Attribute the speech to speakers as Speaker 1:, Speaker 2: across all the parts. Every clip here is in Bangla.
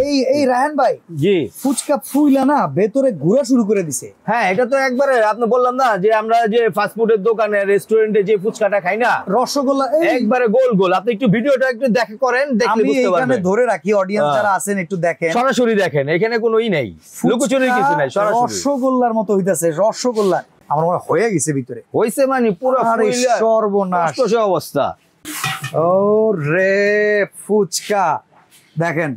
Speaker 1: এই রায়হান ভাই,
Speaker 2: জি
Speaker 1: ফুচকা ফুইলা না ভেতরে ঘোরা শুরু করে দিছে।
Speaker 2: হ্যাঁ, এটা তো একবারে আপনি বললাম না যে আমরা যে ফাস্ট ফুডের দোকানে রেস্টুরেন্টে যে ফুচকাটা খাই না,
Speaker 1: রসগোল্লা
Speaker 2: একবারে গোল গোল। আপনি একটু ভিডিওটা একটু দেখে করেন, দেখলে বুঝতে পারবেন।
Speaker 1: আমি এখানে ধরে রাখি, অডিয়েন্স যারা আছেন একটু দেখেন,
Speaker 2: সরাসরি দেখেন, এখানে কোনোই নাই, লুকোচুরির কিছু নাই, সরাসরি
Speaker 1: রসগোল্লার মতো হইতাছে। রসগোল্লা আমার মনে হয়ে গেছে ভিতরে,
Speaker 2: হইছে মানে পুরো
Speaker 1: সর্বনাশ
Speaker 2: অবস্থা।
Speaker 1: ও রে, ফুচকা দেখেন,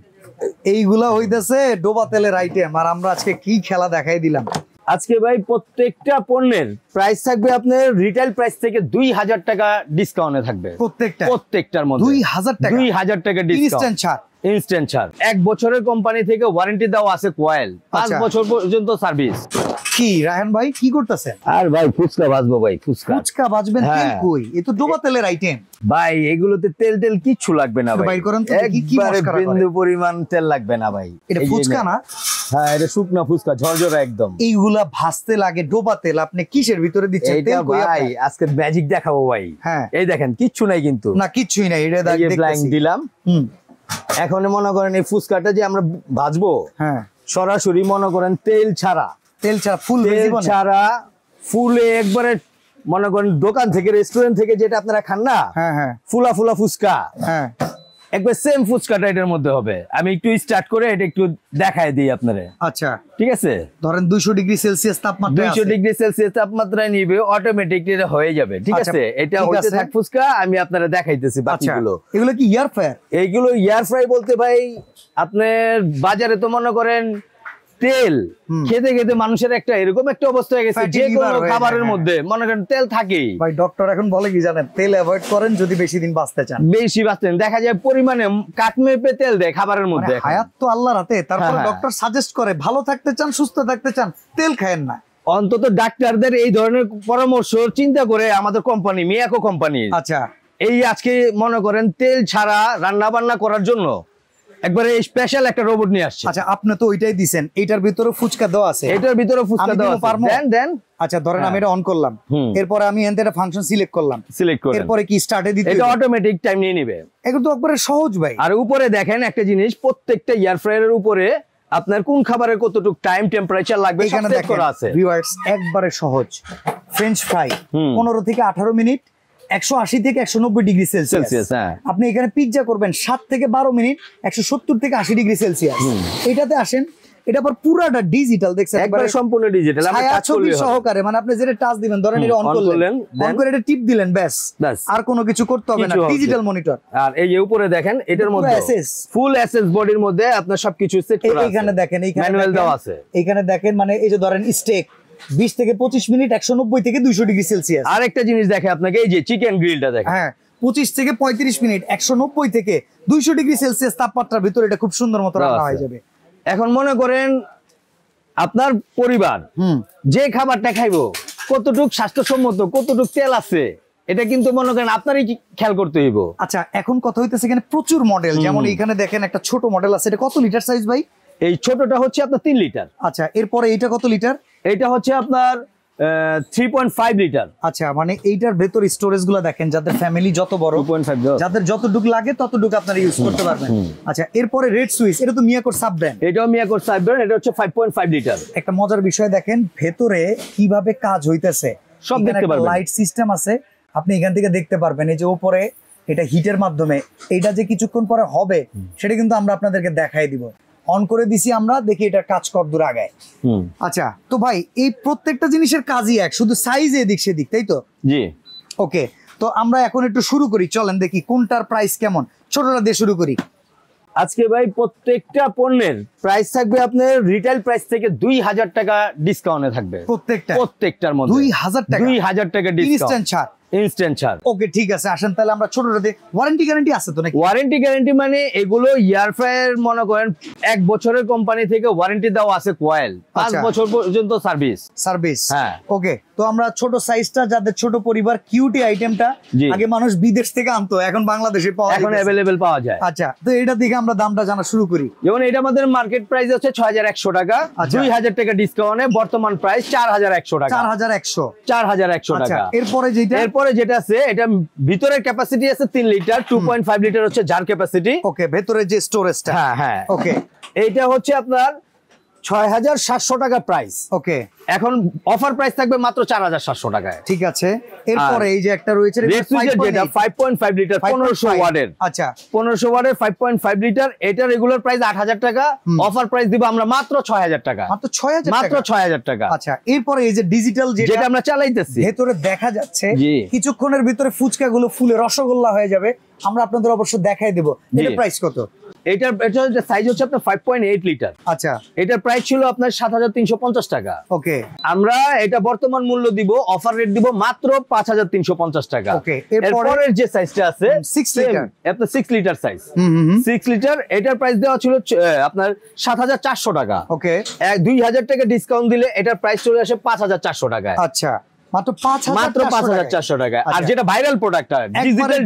Speaker 1: এইগুলা হইতেছে ডোবা তেলের আইটেম। আর আমরা আজকে কি খেলা দেখাই দিলাম।
Speaker 2: আজকে ভাই প্রত্যেকটা পণ্যের প্রাইস থাকবে আপনার রিটেল প্রাইস থেকে 2000 টাকা ডিসকাউন্টে থাকবে। প্রত্যেকটার মধ্যে 2000 টাকা ডিসকাউন্ট, ইনস্ট্যান্ট ছাড়। 1 বছরের কোম্পানি থেকে ওয়ারেন্টি দেওয়া আছে কোয়েল, 5 বছর পর্যন্ত সার্ভিস।
Speaker 1: কি রায়হান ভাই কি করতেছেন?
Speaker 2: আর ভাই ফুচকা ভাজবো ভাই, ফুচকা
Speaker 1: ভাজবেন? তেল কই? এ তো ডোবা তেলের আইটেম
Speaker 2: ভাই, এগুলোতে তেল কিচ্ছু লাগবে না ভাই। একবারে বিন্দু পরিমাণ তেল লাগবে না ভাই।
Speaker 1: এটা ফুচকা না?
Speaker 2: হ্যাঁ, এটা শুকনা ফুচকা, ঝরঝরা একদম।
Speaker 1: এইগুলা ভাজতে লাগে ডোবা তেল, আপনি কিসের ভিতরে দিচ্ছেন তেল?
Speaker 2: ভাই আজকে ম্যাজিক দেখাবো ভাই।
Speaker 1: হ্যাঁ,
Speaker 2: এই দেখেন, কিচ্ছু নাই কিন্তু,
Speaker 1: না কিচ্ছুই নাই। এটা
Speaker 2: দেখতেছি দিলাম। এখন মনে করেন এই ফুচকাটা যে আমরা ভাজবো, হ্যাঁ সরাসরি মনে করেন তেল ছাড়া ফুলে একবারে মনে করেন দোকান থেকে রেস্টুরেন্ট থেকে যেটা আপনারা খান না, ফুলা ফুলা ফুচকা, একবার সেম ফুচকাটা এটার মধ্যে হবে। আমি একটু স্টার্ট করে এটা একটু দেখায় দিই আপনারে।
Speaker 1: আচ্ছা
Speaker 2: ঠিক আছে,
Speaker 1: ধরেন 200 ডিগ্রি সেলসিয়াস তাপমাত্রা,
Speaker 2: 200 ডিগ্রি সেলসিয়াস তাপমাত্রায় নিবে, অটোমেটিক এটা হয়ে যাবে। ঠিক আছে, এটা হইতে থাক ফুচকা, আমি আপনারা দেখাইতেছি বাকিগুলো।
Speaker 1: এগুলো কি এয়ার ফ্রায়ার?
Speaker 2: এইগুলো এয়ার ফ্রাই বলতে ভাই আপনার বাজারে তো মনে করেন তেল খেতে খেতে মানুষের একটা এরকম একটা অবস্থা হয়ে গেছে, যে কোনো খাবারের মধ্যে মনে করেন তেল থাকেই।
Speaker 1: ভাই ডক্টর এখন বলে কি জানেন, তেল অ্যাভয়েড করেন যদি বেশি দিন বাঁচতে চান। দেখা যায় পরিমাণে কাটমেপে তেল দেয় খাবারের মধ্যে। হায়াত তো আল্লাহর হাতে, তারপরে ডক্টর সাজেস্ট করে ভালো থাকতে চান, সুস্থ থাকতে চান, তেল খায়েন না।
Speaker 2: অন্তত ডাক্তারদের এই ধরনের পরামর্শ চিন্তা করে আমাদের কোম্পানি মিয়াকো কোম্পানি এই আজকে মনে করেন তেল ছাড়া রান্না বান্না করার জন্য একবারে স্পেশাল একটা রোবট নিয়ে আসছে।
Speaker 1: আচ্ছা, আপনি তো ওইটাই দিবেন, এটার ভিতরে ফুচকা দেওয়া আছে,
Speaker 2: এটার ভিতরে ফুচকা দেওয়া আছে। দেন
Speaker 1: আচ্ছা, ধরেন আমি এটা অন করলাম, এরপরে আমি এখান থেকে ফাংশন সিলেক্ট করলাম, এরপরে কি স্টার্টে দিতে,
Speaker 2: এটা অটোমেটিক টাইম নিয়ে নেবে।
Speaker 1: এটা তো একবারে সহজ ভাই।
Speaker 2: আর উপরে দেখেন একটা জিনিস, প্রত্যেকটা এয়ার ফ্রায়ারের উপরে আপনার কোন খাবারের কতটুকু টাইম টেম্পারেচার লাগবে
Speaker 1: এখানে
Speaker 2: সেট করা আছে।
Speaker 1: ভিউয়ার্স, একবারে সহজ। ফ্রেঞ্চ ফ্রাই 15 থেকে 18 মিনিট 180 থেকে 190 ডিগ্রি সেলসিয়াস। আপনি এখানে পিৎজা করবেন 7 থেকে 12 মিনিট 170 থেকে 80 ডিগ্রি সেলসিয়াস। এটাতে আসেন, এটা আবার পুরাটা ডিজিটাল, দেখছেন একবারে সম্পূর্ণ ডিজিটাল। আপনি টাচ করলে সহকারে, মানে আপনি যেটা টাচ দিবেন, ধরেন এটা অন করলেন, অন করে এটা টিপ দিলেন, ব্যাস, আর কোনো কিছু করতে হবে না, ডিজিটাল মনিটর।
Speaker 2: আর এই যে উপরে দেখেন, এটার মধ্যে ফুল এসএস বডির মধ্যে আপনার সবকিছু সেট করা আছে।
Speaker 1: এইখানে দেখেন, এইখানে
Speaker 2: ম্যানুয়াল দেওয়া আছে।
Speaker 1: এইখানে দেখেন, মানে এই যে ধরেন স্টেক 20 থেকে 25 মিনিট 190 থেকে 200 ডিগ্রি সেলসিয়াস।
Speaker 2: আরেকটা জিনিস দেখে আপনাকে, এই যে চিকেন গ্রিলটা দেখেন,
Speaker 1: হ্যাঁ 25 থেকে 35 মিনিট 190 থেকে 200 ডিগ্রি সেলসিয়াস তাপমাত্রার ভিতরে এটা খুব সুন্দর মতো রান্না হয়ে যাবে।
Speaker 2: এখন মনে করেন আপনার পরিবার যে খাবারটা খাইবো কতটুক স্বাস্থ্যসম্মত, কতটুক তেল আছে, এটা কিন্তু মনে করেন আপনারই খেয়াল করতে হইব।
Speaker 1: আচ্ছা, এখন কথা হইতেছে এখানে প্রচুর মডেল, যেমন এখানে দেখেন একটা ছোট মডেল আছে, এটা কত লিটার সাইজ ভাই?
Speaker 2: এই ছোটটা হচ্ছে আপনার 3 লিটার।
Speaker 1: আচ্ছা, এরপরে এইটা কত লিটার?
Speaker 2: এটা হচ্ছে আপনার 3.5 লিটার।
Speaker 1: আচ্ছা, মানে এইটার ভেতর স্টোরেজ গুলো দেখেন, যাদের ফ্যামিলি যত বড়,
Speaker 2: 2.5
Speaker 1: যাদের যতটুকু লাগে ততটুকু আপনারা ইউজ করতে পারবেন। আচ্ছা, এরপরে রেড সুইচ, এটা তো মিয়াকোর সাব ব্র্যান্ড।
Speaker 2: এটাও মিয়াকোর সাব ব্র্যান্ড, এটা হচ্ছে 5.5 লিটার।
Speaker 1: একটা মজার বিষয় দেখেন, ভেতরে কিভাবে কাজ হইতেছে
Speaker 2: সব দেখতে পারবেন।
Speaker 1: লাইট সিস্টেম আছে, আপনি এখান থেকে দেখতে পারবেন। এই যে উপরে এটা হিটের মাধ্যমে, এটা যে কিছুক্ষণ পরে হবে সেটা কিন্তু আমরা আপনাদেরকে দেখাই দিব। অন করে দিছি আমরা, দেখি এটা কাজ কতদূর আগায়। আচ্ছা, তো ভাই এই প্রত্যেকটা জিনিসের কাজই এক, শুধু সাইজ এদিক সেদিক, তাই তো?
Speaker 2: জি।
Speaker 1: ওকে, তো আমরা এখন একটু শুরু করি, চলেন দেখি কোনটার প্রাইস কেমন। ছোটটা দিয়ে শুরু করি।
Speaker 2: আজকে ভাই প্রত্যেকটা পণ্যের প্রাইস থাকবে আপনার রিটেল প্রাইস থেকে 2000 টাকা ডিসকাউন্টে থাকবে। প্রত্যেকটার মধ্যে 2000 টাকা ডিসকাউন্ট, ইনস্ট্যান্ট ছাড়।
Speaker 1: ওকে, ঠিক আছে, আসেন তাহলে আমরা ছোটটাতে। ওয়ারেন্টি গ্যারান্টি আছে তো নাকি?
Speaker 2: ওয়ারেন্টি গ্যারান্টি মানে এগুলো এয়ার ফ্রায়ার মনে করেন 1 বছরের কোম্পানি থেকে ওয়ারেন্টি দেওয়া আছে কোয়েল, 5 বছর পর্যন্ত সার্ভিস। হ্যাঁ,
Speaker 1: ওকে। তো আমরা ছোট সাইজটা, যাদের ছোট পরিবার, কিউটি আইটেমটা আগে মানুষ বিদেশ থেকে আনতো, এখন বাংলাদেশে
Speaker 2: এখন अवेलेबल পাওয়া যায়।
Speaker 1: আচ্ছা, তো এটা থেকে আমরা দামটা জানা শুরু করি।
Speaker 2: যেমন এটা আমাদের মার্কেট প্রাইস হচ্ছে 6100 টাকা, 2000 টাকা ডিসকাউন্টে বর্তমান প্রাইস 4100 টাকা। 4100 টাকা। এরপরে যেটা আছে, এটা ভিতরের ক্যাপাসিটি আছে 3 লিটার, 2.5 লিটার হচ্ছে জার ক্যাপাসিটি।
Speaker 1: ওকে, ভেতরে যে স্টোরেজটা।
Speaker 2: হ্যাঁ,
Speaker 1: ওকে।
Speaker 2: এইটা হচ্ছে আপনার ৬৭০০ টাকা প্রাইস।
Speaker 1: ওকে,
Speaker 2: এখন অফার প্রাইস থাকবে মাত্র ৪৭০০ টাকায়।
Speaker 1: ঠিক আছে। এরপরে এই যে একটা রয়েছে
Speaker 2: যেটা 5.5 লিটার 1500 ওয়াটের।
Speaker 1: আচ্ছা,
Speaker 2: 1500 ওয়াটের 5.5 লিটার, এটা রেগুলার প্রাইস ৮০০০ টাকা, অফার প্রাইস দিব আমরা মাত্র ৬০০০ টাকা।
Speaker 1: মাত্র ৬০০০ টাকা,
Speaker 2: মাত্র ৬০০০ টাকা।
Speaker 1: আচ্ছা, এরপরে এই যে ডিজিটাল
Speaker 2: যেটা আমরা চালাইতেছি,
Speaker 1: ভেতরে দেখা যাচ্ছে কিছুক্ষণের ভিতরে ফুচকা গুলো ফুলে রসগোল্লা হয়ে যাবে, আমরা আপনাদের অবশ্য দেখাই দেব। এটা প্রাইস কত?
Speaker 2: এটার সাইজ হচ্ছে আপনার 5.8 লিটার।
Speaker 1: আচ্া,
Speaker 2: এটার প্রাইস ছিল আপনার ৭৩৫০ টাকা।
Speaker 1: ওকে,
Speaker 2: আমরা এটা বর্তমান মূল্য দিব, অফার রেট দিব মাত্র ৫৩৫০ টাকা।
Speaker 1: ওকে,
Speaker 2: এরপরের যে সাইজটা আছে
Speaker 1: 6 লিটার,
Speaker 2: আপনার 6 লিটার সাইজ, 6 লিটার, এটার প্রাইস দেওয়া ছিল আপনার ৭৪০০ টাকা।
Speaker 1: ওকে,
Speaker 2: ২০০০ টাকা ডিসকাউন্ট দিলে এটার প্রাইস চলে আসে ৫৪০০ টাকায়।
Speaker 1: আচ্ছা, মাত্র ৫৪০০
Speaker 2: টাকা। আর যেটা ভাইরাল প্রোডাক্ট ডিজিটাল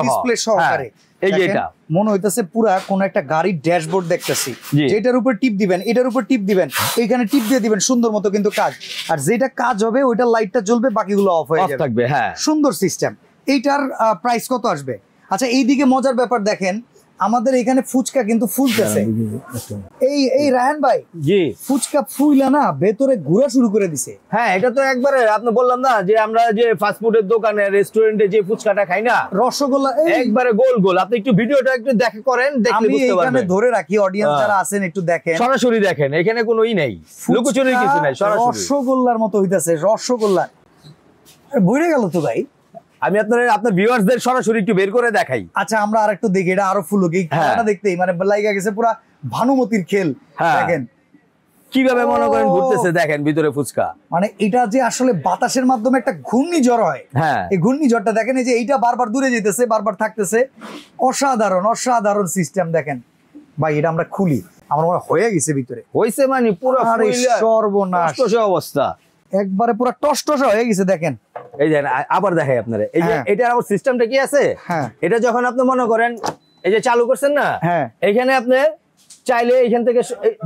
Speaker 2: ডিসপ্লে সহকারে, এই যে এটা
Speaker 1: মনে হইতাছে পুরা কোন একটা গাড়ির ড্যাশবোর্ড দেখতেছি, যেটার উপর টিপ দিবেন, এটার উপর টিপ দিবেন, এইখানে টিপ দিয়ে দিবেন, সুন্দর মতো কিন্তু কাজ। আর যেটা কাজ হবে ওইটা লাইটটা জ্বলবে, বাকিগুলো অফ হয়ে
Speaker 2: থাকবে। হ্যাঁ,
Speaker 1: সুন্দর সিস্টেম। এইটার প্রাইস কত আসবে? আচ্ছা, এইদিকে মজার ব্যাপার দেখেন, আমাদের এখানে ফুচকা কিন্তু ফুলতেছে। এই রায়হান ভাই,
Speaker 2: জি,
Speaker 1: ফুচকা ফুইলা না ভেতরে ঘোরা শুরু করে দিছে।
Speaker 2: হ্যাঁ, এটা তো একবারে আপনি বললাম না যে আমরা যে ফাস্ট ফুডের দোকানে রেস্টুরেন্টে যে ফুচকাটা খাই না,
Speaker 1: রসগোল্লা
Speaker 2: একবারে গোল গোল। আপনি একটু ভিডিওটা একটু দেখে করেন, দেখলে বুঝতে পারবেন।
Speaker 1: আমি এখানে ধরে রাখি, অডিয়েন্স যারা আছেন একটু দেখেন,
Speaker 2: সরাসরি দেখেন, এখানে কোনোই নাই, লুকোচুরি কিছু নাই, সরাসরি
Speaker 1: রসগোল্লার মতো হইতাছে। রসগোল্লা ভরে গেল তো ভাই।
Speaker 2: আমি আপনার ভিউয়ার্সদের সরাসরি একটু বের করে দেখাই।
Speaker 1: আচ্ছা, আমরা আরেকটু দেখি, এটা আরো ফুল হোক। এই খেলাটা দেখতেই মানে লাগা গেছে পুরা ভানুমতির খেল। দেখেন
Speaker 2: কিভাবে মনে করেন ঘুরতেছে, দেখেন ভিতরে ফুচকা।
Speaker 1: মানে এটা যে আসলে বাতাসের মাধ্যমে একটা ঘূর্ণিঝড় হয়, এই ঘূর্ণিঝড়টা দেখেন, এই যে এইটা বারবার দূরে যেতেছে, বারবার থাকতেছে। অসাধারণ অসাধারণ সিস্টেম। দেখেন ভাই, এটা আমরা খুলি, আমার মনে হয়ে গেছে ভিতরে,
Speaker 2: হইছে মানে পুরো
Speaker 1: সর্বনাশ
Speaker 2: অবস্থা,
Speaker 1: একবারে পুরো টসটসা হয়ে গেছে। দেখেন,
Speaker 2: এই যে আবার দেখাই আপনারা, এই যে এটার আবার সিস্টেমটা কি আছে। এটা যখন আপনি মনে করেন এই যে চালু করছেন না, এখানে আপনি চাইলে এইখান থেকে,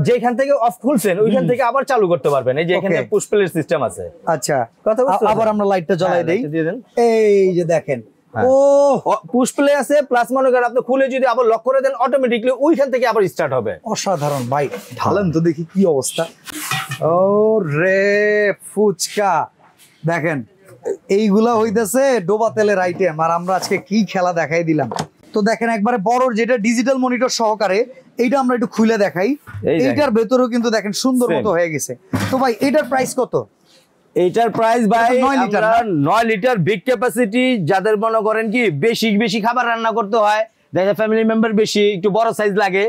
Speaker 2: যেখান থেকে অফ খুলছেন ওইখান থেকে আবার চালু করতে পারবেন। এই যে এখানে পুশ প্লের সিস্টেম আছে।
Speaker 1: আচ্ছা, কথা আবার আমরা লাইটটা জ্বালাই দেই। এই যে দেখেন, ও
Speaker 2: পুশ প্লে আছে, প্লাস মনে করেন আপনি খুলে যদি আবার লক করে দেন, অটোমেটিকলি ওইখান থেকে আবার স্টার্ট হবে।
Speaker 1: অসাধারণ ভাই, ঢালেন তো দেখি কি অবস্থা। ও রে ফুচকা দেখেন, এইগুলা হইতেছে ডোবা তেলের আইটেম, আর আমরা আজকে কি খেলা দেখাই দিলাম। তো দেখেন একবারে বড় যেটা ডিজিটাল মনিটর সহকারে, এইটা আমরা একটু খুলে দেখাই। এইটার ভেতরেও কিন্তু দেখেন সুন্দর মতো হয়ে গেছে। তো ভাই এটার প্রাইস কত?
Speaker 2: এইটার প্রাইস ভাই 9 লিটার বিগ ক্যাপাসিটি, যাদের মনে করেন কি বেশি খাবার রান্না করতে হয়, দেখা ফ্যামিলি মেম্বার বেশি, একটু বড় সাইজ লাগে,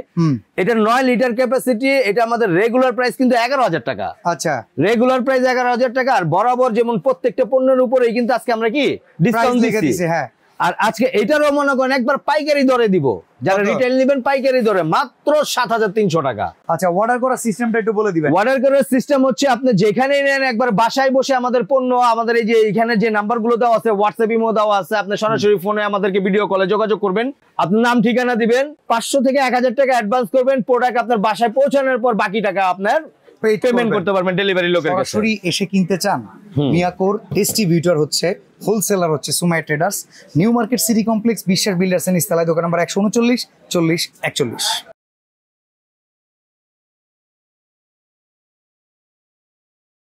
Speaker 2: এটা 9 লিটার ক্যাপাসিটি। এটা আমাদের রেগুলার প্রাইস কিন্তু 11,000 টাকা।
Speaker 1: আচ্ছা,
Speaker 2: রেগুলার প্রাইস 11,000 টাকা। আর বরাবর যেমন প্রত্যেকটা পণ্যের উপরেই কিন্তু আজকে আমরা কি ডিসকাউন্ট দিচ্ছি।
Speaker 1: হ্যাঁ,
Speaker 2: আর আজকে এটারও মনে করেন একবার পাইকারি দরে দিব, যারা রিটেল নেবেন পাইকারি দরে মাত্র 7,300 টাকা।
Speaker 1: আচ্ছা, অর্ডার করার সিস্টেমটা একটু বলে দিবেন।
Speaker 2: অর্ডার করার সিস্টেম হচ্ছে আপনি যেখানেই নেন, একবার বাসায় বসে আমাদের পণ্য, আমাদের এই যে এখানে যে নাম্বারগুলো দেওয়া আছে, হোয়াটসঅ্যাপ ইমো দেওয়া আছে, আপনি সরাসরি ফোনে আমাদেরকে ভিডিও কলে যোগাযোগ করবেন, আপনার নাম ঠিকানা দিবেন, 500 থেকে 1000 টাকা অ্যাডভান্স করবেন, প্রোডাক্ট আপনার বাসায় পৌঁছানোর পর বাকি টাকা আপনার পেমেন্ট করতে পারবেন ডেলিভারি লোকের কাছে।
Speaker 1: সরাসরি এসে কিনতে চান, মিয়াকোর ডিস্ট্রিবিউটর হচ্ছে, হোলসেলার হচ্ছে Sumaiya traders, new market city complex, বিশ্বের বিল্ডার্স এন্ড ইস্তালায়, দোকান নাম্বার 139 40 41।